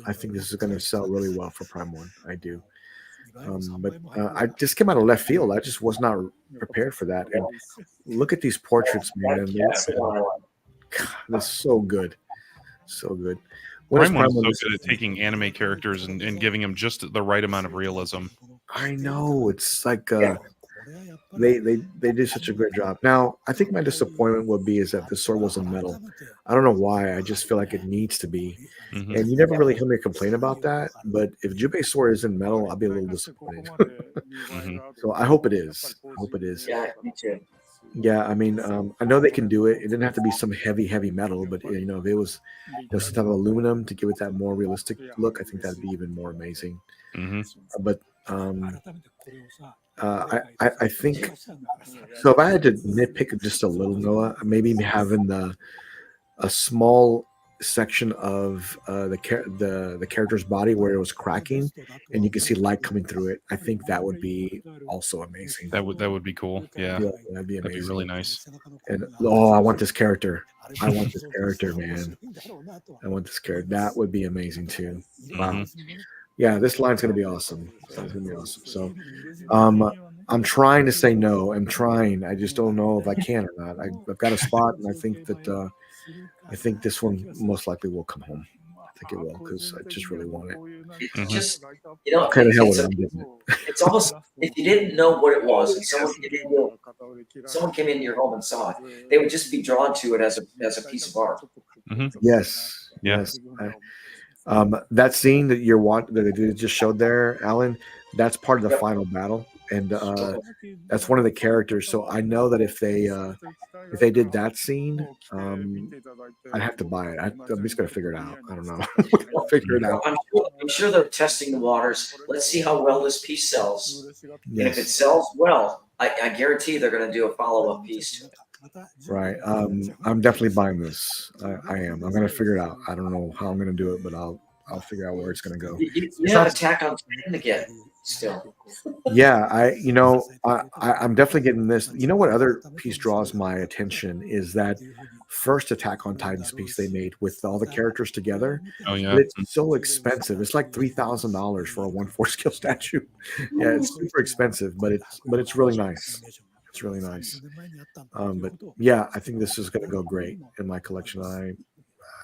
I think this is going to sell really well for Prime One. I do. But I just came out of left field. I just was not prepared for that. And look at these portraits, man. They're so good. So good. Prime One's so good at taking anime characters and giving them just the right amount of realism. I know. It's like they did such a great job. Now, I think my disappointment would be is that the sword wasn't metal. I don't know why. I just feel like it needs to be. Mhm. And you never really hear me complain about that. But if Junpei's sword isn't metal, I'll be a little disappointed. So I hope it is. Yeah, me too. Yeah, I mean, I know they can do it. It didn't have to be some heavy metal, but if it was some type of aluminum to give it that more realistic look, I think that'd be even more amazing. But I think so. If I had to nitpick just a little, Noah, maybe having a small section of the character's body where it was cracking and you can see light coming through it. I think that would be also amazing. That would be cool. Yeah, that'd be amazing. That'd be really nice. And I want this character. I want this character, man. I want this character. That would be amazing too. Wow. Yeah, this line's gonna be awesome. So I'm trying to say no. I'm trying. I just don't know if I can or not. I've got a spot, and I think that I think this one most likely will come home. I think it will because I just really want it. It's just it's almost if you didn't know what it was and someone came into your home and saw it, they would just be drawn to it as a piece of art. Yes. That scene that they just showed there, Alan, that's part of the final battle, and that's one of the characters. So I know that if they did that scene, I'd have to buy it. I'm just gonna figure it out. I don't know. Figure it out. I'm sure they're testing the waters. Let's see how well this piece sells. Yes. And if it sells well, I guarantee they're going to do a follow-up piece. Right. I'm definitely buying this. I am. I'm gonna figure it out. I don't know how I'm gonna do it, but I'll figure out where it's gonna go. You have Attack on Titan again still. Yeah, I'm definitely getting this. You know what other piece draws my attention is that first Attack on Titan's piece they made with all the characters together. Oh yeah, but it's so expensive. It's like $3,000 for a 1/4 scale statue. Yeah, it's super expensive, but it's really nice. It's really nice. But yeah, I think this is going to go great in my collection.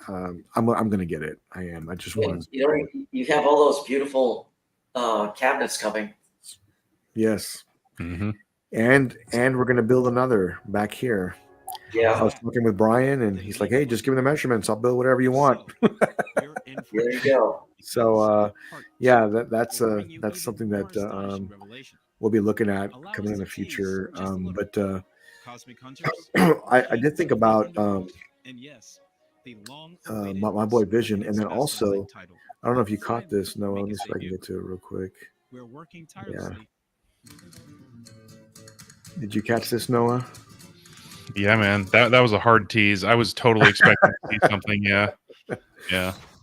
I'm going to get it. I am. I just want. You have all those beautiful cabinets coming. Yes. and we're gonna build another back here. I Yeah, was talking with Brian, and he's like, "Hey, just give me the measurements. I'll build whatever you want." there you go. So, yeah, that's something that we'll be looking at coming in the future. But I did think about my boy Vision, and then also I don't know if you caught this. No, let me see if I can get to it real quick. Yeah. Did you catch this, Noah? Yeah, man, that was a hard tease. I was totally expecting to see something. Yeah.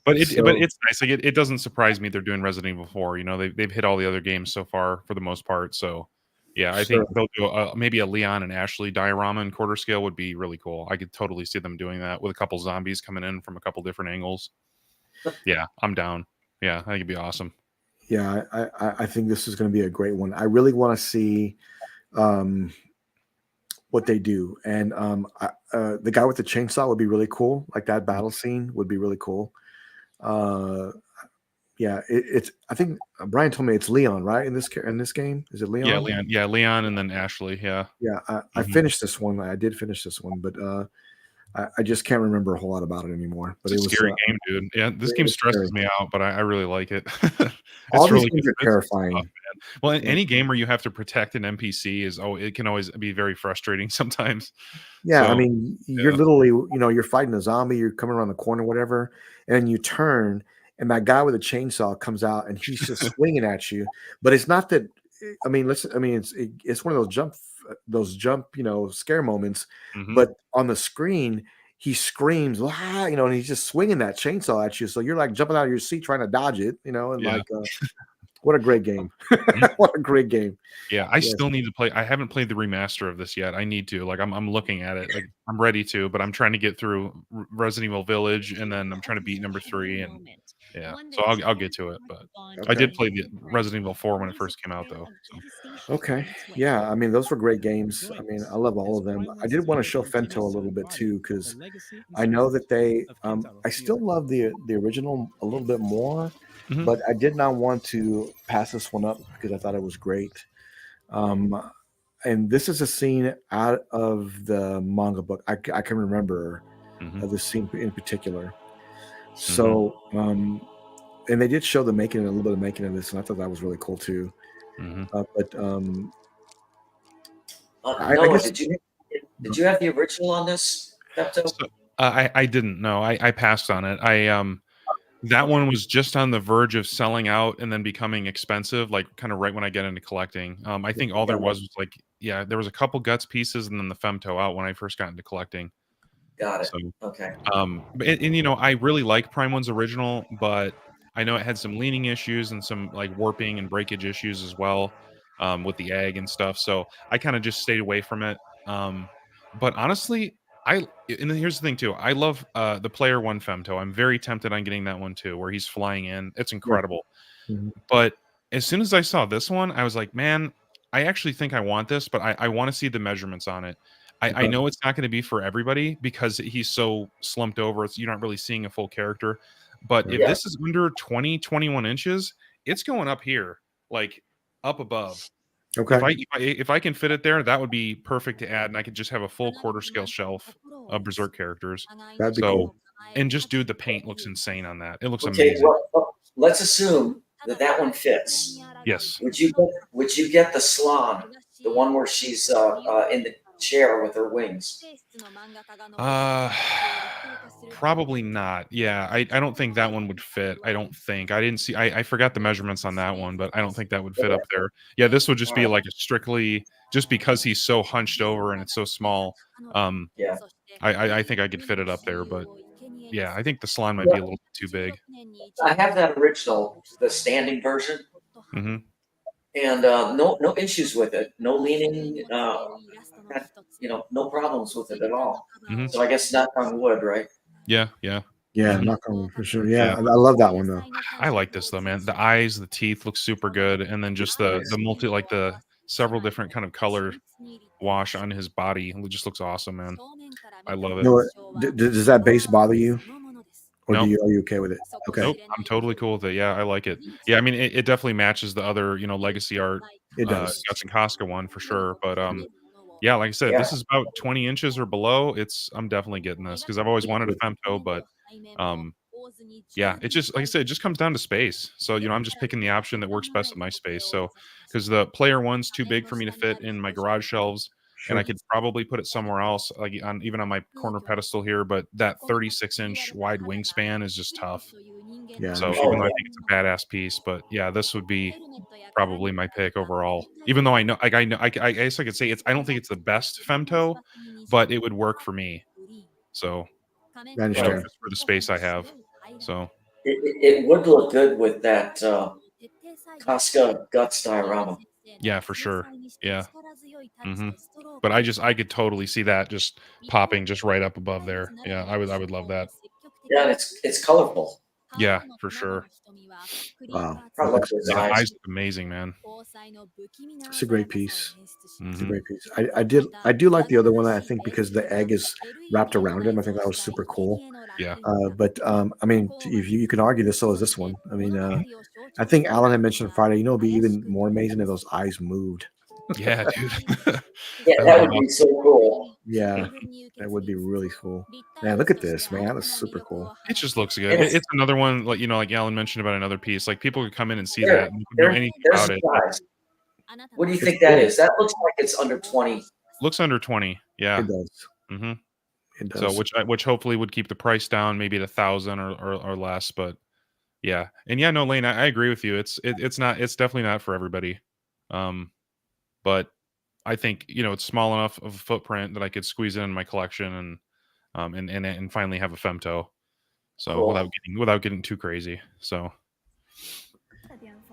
But it's nice. Like it doesn't surprise me they're doing Resident Evil 4. You know, they've hit all the other games so far for the most part. So yeah, I think they'll do maybe a Leon and Ashley diorama in quarter scale would be really cool. I could totally see them doing that with a couple zombies coming in from a couple different angles. Yeah, I'm down. Yeah, I think it'd be awesome. Yeah, I think this is going to be a great one. I really want to see what they do, and the guy with the chainsaw would be really cool. Like that battle scene would be really cool. Yeah, it's. I think Brian told me it's Leon, right? In this game, is it Leon? Yeah, Leon. Yeah, Leon, and then Ashley. Yeah. Yeah, I finished this one. I did finish this one, but I just can't remember a whole lot about it anymore. But it's it was a scary game, dude. Yeah, this game stresses me out, but I really like it. All these games are terrifying. Tough, well, any game where you have to protect an NPC it can always be very frustrating sometimes. Yeah, I mean, you're literally, you're fighting a zombie, you're coming around the corner, whatever, and you turn, and that guy with a chainsaw comes out, and he's just swinging at you. But it's not that. I mean, it's one of those jump, scare moments. But on the screen, he screams, "Ah!" And he's just swinging that chainsaw at you. So you're like jumping out of your seat trying to dodge it, and like. What a great game. What a great game. Yeah, I still need to play. I haven't played the remaster of this yet. I need to. Like I'm looking at it. Like I'm ready to, but I'm trying to get through Resident Evil Village, and then I'm trying to beat number 3, and yeah. So I'll get to it, but I did play the Resident Evil 4 when it first came out though. So. Okay. Yeah, I mean those were great games. I mean, I love all of them. I did want to show Fento a little bit too, because I know that they I still love the original a little bit more. But I did not want to pass this one up because I thought it was great. And this is a scene out of the manga book. I can remember the scene in particular. So, and they did show a little bit of making of this, and I thought that was really cool too. Noah, did you have the original on this? So, I didn't. No, I passed on it. That one was just on the verge of selling out and then becoming expensive, like kind of right when I get into collecting. I think all there was like, there was a couple guts pieces and then the femto out when I first got into collecting. Got it. So, okay. And I really like Prime 1's original, but I know it had some leaning issues and some like warping and breakage issues as well with the egg and stuff. So I kind of just stayed away from it. But honestly, and here's the thing too. I love the player 1 femto. I'm very tempted on getting that one too, where he's flying in. It's incredible. But as soon as I saw this one, I was like, man, I actually think I want this, but I want to see the measurements on it. I know it's not going to be for everybody because he's so slumped over. You're not really seeing a full character. But if this is under 20, 21 inches, it's going up here, like up above. Okay. If I can fit it there, that would be perfect to add, and I could just have a full quarter scale shelf of Berserk characters. That'd be cool. And just the paint looks insane on that. It looks amazing. Well, let's assume that one fits. Yes. Would you get the Slan, the one where she's in the chair with her wings? Probably not. Yeah, I don't think that one would fit. I don't think. I didn't see. I forgot the measurements on that one, but I don't think that would fit up there. Yeah, this would just be like a strictly just because he's so hunched over and it's so small. I think I could fit it up there, but yeah, I think the slime might be a little bit too big. I have that original, the standing version. And no issues with it, no leaning, no problems with it at all. So I guess knock on wood, right? Yeah. Knock on wood for sure. Yeah, I love that one though. I like this though, man. The eyes, the teeth look super good, and then just the the several different kind of color wash on his body. It just looks awesome, man. I love it. Does that base bother you? Or nope. are you okay with it? Okay. Nope, I'm totally cool with it. Yeah, I like it. Yeah, I mean, it definitely matches the other, legacy art It does. Gatsunkasuga one for sure. But yeah, like I said, this is about 20 inches or below. I'm definitely getting this because I've always wanted a femto, but yeah, it just, like I said, it just comes down to space. So, I'm just picking the option that works best with my space. So, because the player one's too big for me to fit in my garage shelves, and I could probably put it somewhere else, like even on my corner pedestal here. But that 36-inch wide wingspan is just tough. Yeah. So even though I think it's a badass piece, but yeah, this would be probably my pick overall. Even though I know, like I guess I could say I don't think it's the best femto, but it would work for me. So I understand. just for the space I have. So it would look good with that Casca Guts diorama. yeah, for sure. Yeah. But I could totally see that just popping just right up above there. Yeah, I would love that. Yeah, it's colorful. Yeah, for sure. Wow. Probably like those The eyes. eyes look amazing, man. It's a great piece. It's a Mhm. great piece. I do like the other one, I think, because the egg is wrapped around him. I think that was super cool. Yeah. But I mean, if you can argue this, so is this one. I mean, I think Alan had mentioned Friday, it'd be even more amazing if those eyes moved. Yeah, dude. Yeah, that would be so cool. Yeah, that would be really cool. Man, look at this, man. That's super cool. It just looks good. It's another one, like like Alan mentioned about another piece. Like people could come in and see that and know anything There's about it. surprise. What do you think that is? That looks like it's under 20. Looks under 20. Yeah. It does. Mm-hmm. It does. So which hopefully would keep the price down, maybe at 1,000 or less. But yeah, and yeah, no, Lane, I agree with you. It's definitely not for everybody. But I think it's small enough of a footprint that I could squeeze it in my collection and finally have a femto. So Cool. without getting too crazy. So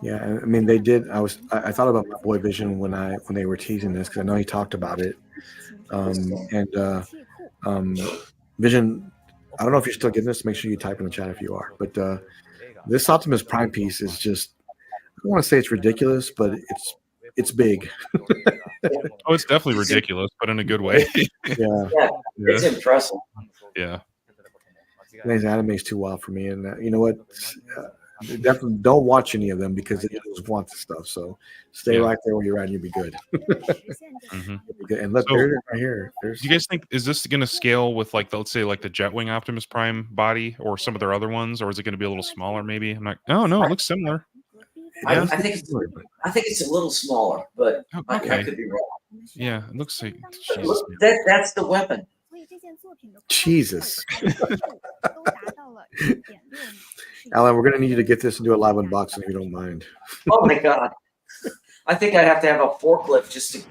yeah, I mean they did. I thought about my boy Vision when they were teasing this because I know he talked about it. Vision, I don't know if you're still getting this. Make sure you type in the chat if you are. But this Optimus Prime piece is just, I don't want to say it's ridiculous, but it's big. Oh, it's definitely ridiculous, but in a good way. Yeah, It's impressive. Yeah. These anime is too wild for me, and you know what? Definitely don't watch any of them because they just want the stuff. So stay right there where you're at, and you'll be good. Mm-hmm. You'll be good. And look, there it is right here. Do you guys think is this going to scale with let's say the Jetwing Optimus Prime body or some of their other ones, or is it going to be a little smaller? Maybe I'm not. Oh no, it looks similar. I think it's a little smaller, but I could be wrong. Yeah, it looks like Look, that's the weapon. Jesus. Alan, we're gonna need you to get this into a live unboxing if you don't mind. Oh my god! I think I'd have to have a forklift just to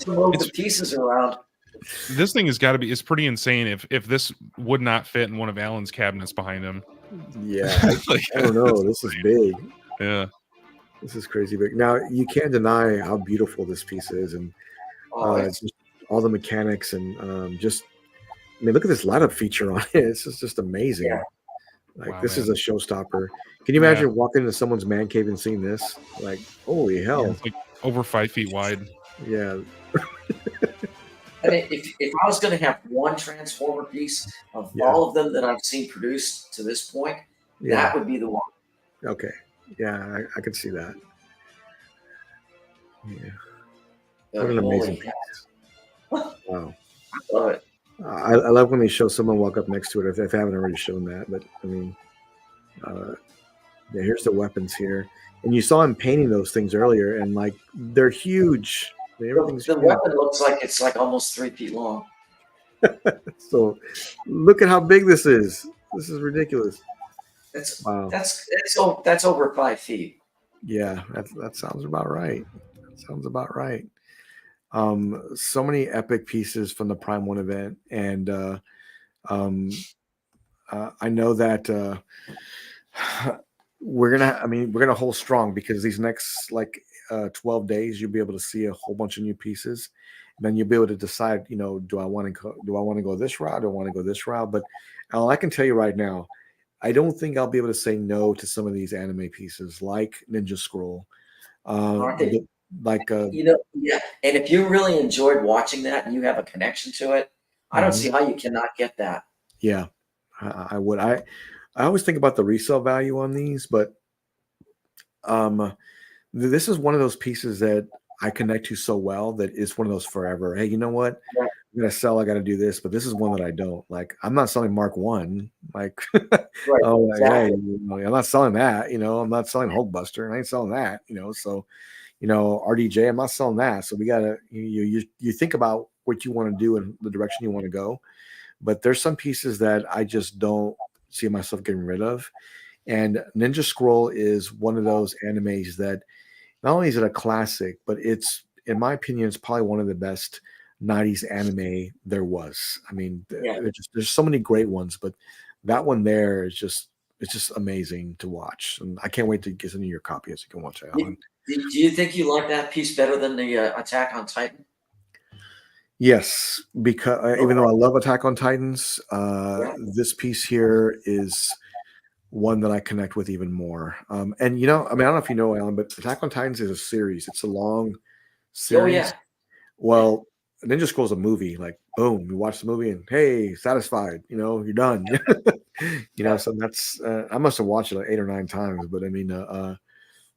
move the pieces around. This thing has got to be. It's pretty insane if this would not fit in one of Alan's cabinets behind him. Yeah, I don't know. This is big. Yeah, this is crazy big. Now you can't deny how beautiful this piece is, and just all the mechanics and just. I mean, look at this light up feature on it. This is just amazing. Yeah. Like this is a showstopper. Can you imagine walking into someone's man cave and seeing this? Like, holy hell! Yeah, it's like over 5 feet wide. Yeah. I mean, if I was going to have one Transformer piece of all of them that I've seen produced to this point, that would be the one. Okay. Yeah, I could see that. Yeah. What an amazing piece. Wow. I love it. I love when they show someone walk up next to it if they haven't already shown that. But I mean, here's the weapons here, and you saw him painting those things earlier, and like they're huge. The weapon looks like it's like almost 3 feet long. So, look at how big this is. This is ridiculous. Wow. That's over 5 feet. Yeah, that sounds about right. That sounds about right. So many epic pieces from the Prime 1 event, and I know that we're gonna hold strong because these next 12 days you'll be able to see a whole bunch of new pieces, and then you'll be able to decide, do I want to go this route, do I want to go this route? But Alan, I can tell you right now, I don't think I'll be able to say no to some of these anime pieces like Ninja Scroll. Aren't they? Yeah. And if you really enjoyed watching that and you have a connection to it, I don't see how you cannot get that. Yeah, I would. I always think about the resale value on these, but this is one of those pieces that I connect to so well that it's one of those forever. Hey, you know what? Yeah. I'm gonna sell. I got to do this, but this is one that I don't like. I'm not selling Mark One. Like, Right. oh, like, hey, Exactly. I'm not selling that. I'm not selling Hulkbuster. I ain't selling that. So RDJ, I'm not selling that. So we gotta you think about what you want to do and the direction you want to go. But there's some pieces that I just don't see myself getting rid of. And Ninja Scroll is one of those animes that not only is it a classic, but it's, in my opinion, it's probably one of the best 90s anime there was. I mean, Yeah. there's so many great ones, but that one there is just, it's just amazing to watch. And I can't wait to get into your copy so you can watch it, Alan. Do you think you like that piece better than the Attack on Titan? Yes, because even though I love Attack on Titans, Yeah. this piece here is one that I connect with even more. And I mean, I don't know if you know, Alan, but Attack on Titans is a series. It's a long series. Oh yeah. Well, Ninja Scroll's a movie. Like, boom, you watch the movie and hey, satisfied. You're done. So that's I must have watched it like 8 or 9 times. But I mean,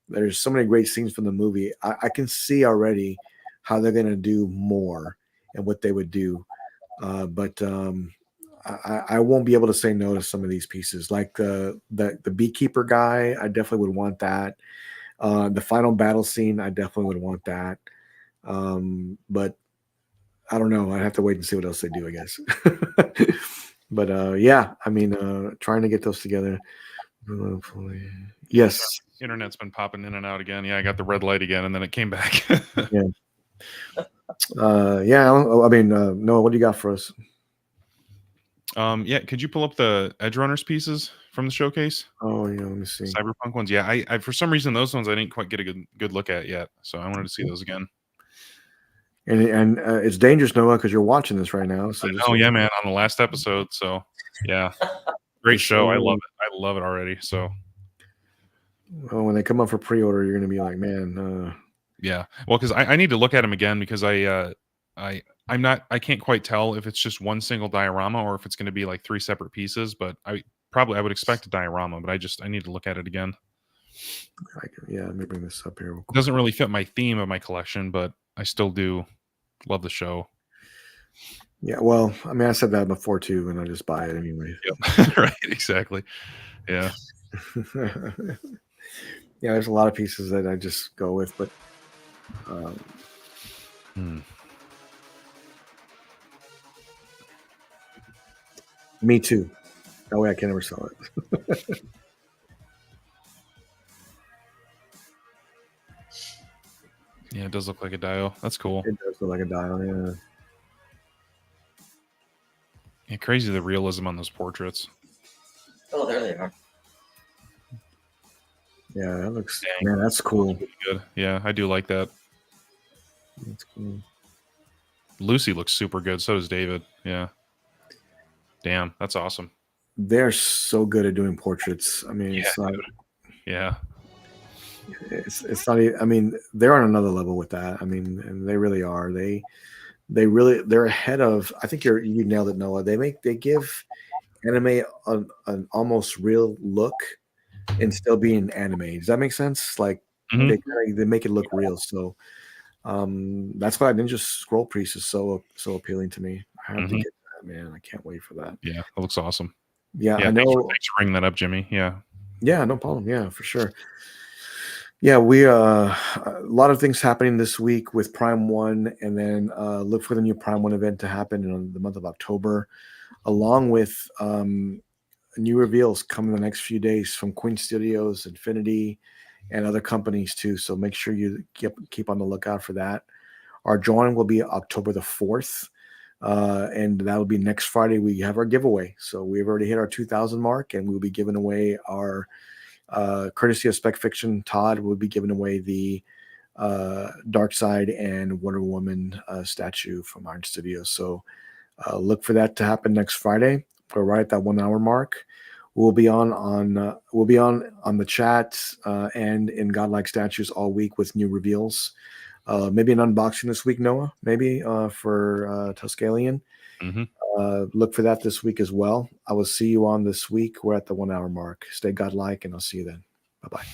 there's so many great scenes from the movie. I can see already how they're gonna do more and what they would do. But I won't be able to say no to some of these pieces, like the beekeeper guy. I definitely would want that. The final battle scene, I definitely would want that. But I don't know. I'd have to wait and see what else they do, I guess. But yeah, I mean, trying to get those together. Yes. Internet's been popping in and out again. Yeah, I got the red light again, and then it came back. Yeah. Yeah. I mean, Noah, what do you got for us? Yeah, could you pull up the Edge Runners pieces from the showcase? Oh, yeah, let me see. Cyberpunk ones. Yeah, I for some reason those ones I didn't quite get a good look at yet, so I wanted to see those again. And it's dangerous, Noah, because you're watching this right now. So Oh yeah, man, on the last episode. So yeah, great show. I love it. I love it already. So when they come up for pre-order, you're gonna be like, man. Yeah, well, because I need to look at them again because I can't quite tell if it's just one single diorama or if it's going to be like 3 separate pieces. But I would expect a diorama, but I need to look at it again. Yeah, let me bring this up here. It doesn't really fit my theme of my collection, but I still do love the show. Yeah, well, I mean, I said that before too, and I just buy it anyway. Yep. Right, exactly. Yeah. Yeah, there's a lot of pieces that I just go with, but me too. That way I can never sell it. Yeah, it does look like a dial. That's cool. It does look like a dial, yeah. Yeah, crazy the realism on those portraits. Oh, there they are. Yeah, that looks. Dang. Man, that's cool. Really good. Yeah, I do like that. That's cool. Lucy looks super good. So does David. Yeah. Damn, that's awesome. They're so good at doing portraits. I mean, Yeah, it's not. dude. Yeah. It's not. I mean, they're on another level with that. I mean, and they really are. They're ahead of. I think you nailed it, Noah. They give anime an almost real look and still being anime. Does that make sense? Like they make it look real. So that's why Ninja Scroll Priest is so appealing to me. I have to get that, man. I can't wait for that. Yeah, it looks awesome. Yeah, I know. Thanks for bringing that up, Jimmy. Yeah. Yeah, no problem. Yeah, for sure. Yeah, we a lot of things happening this week with Prime 1, and then look for the new Prime 1 event to happen in the month of October, along with new reveals coming the next few days from Queen Studios, Infinity, and other companies too. So make sure you keep on the lookout for that. Our drawing will be October the 4th, and that will be next Friday. We have our giveaway. So we've already hit our 2,000 mark, and we'll be giving away our courtesy of Spec Fiction. Todd will be giving away the Dark Side and Wonder Woman statue from Iron Studios. So look for that to happen next Friday. We're right at that 1 hour mark. We'll be on the chat and in Godlike Statues all week with new reveals. Maybe an unboxing this week, Noah. Maybe for Tuscallion. Look for that this week as well. I will see you on this week. We're at the 1 hour mark. Stay godlike, and I'll see you then. Bye-bye.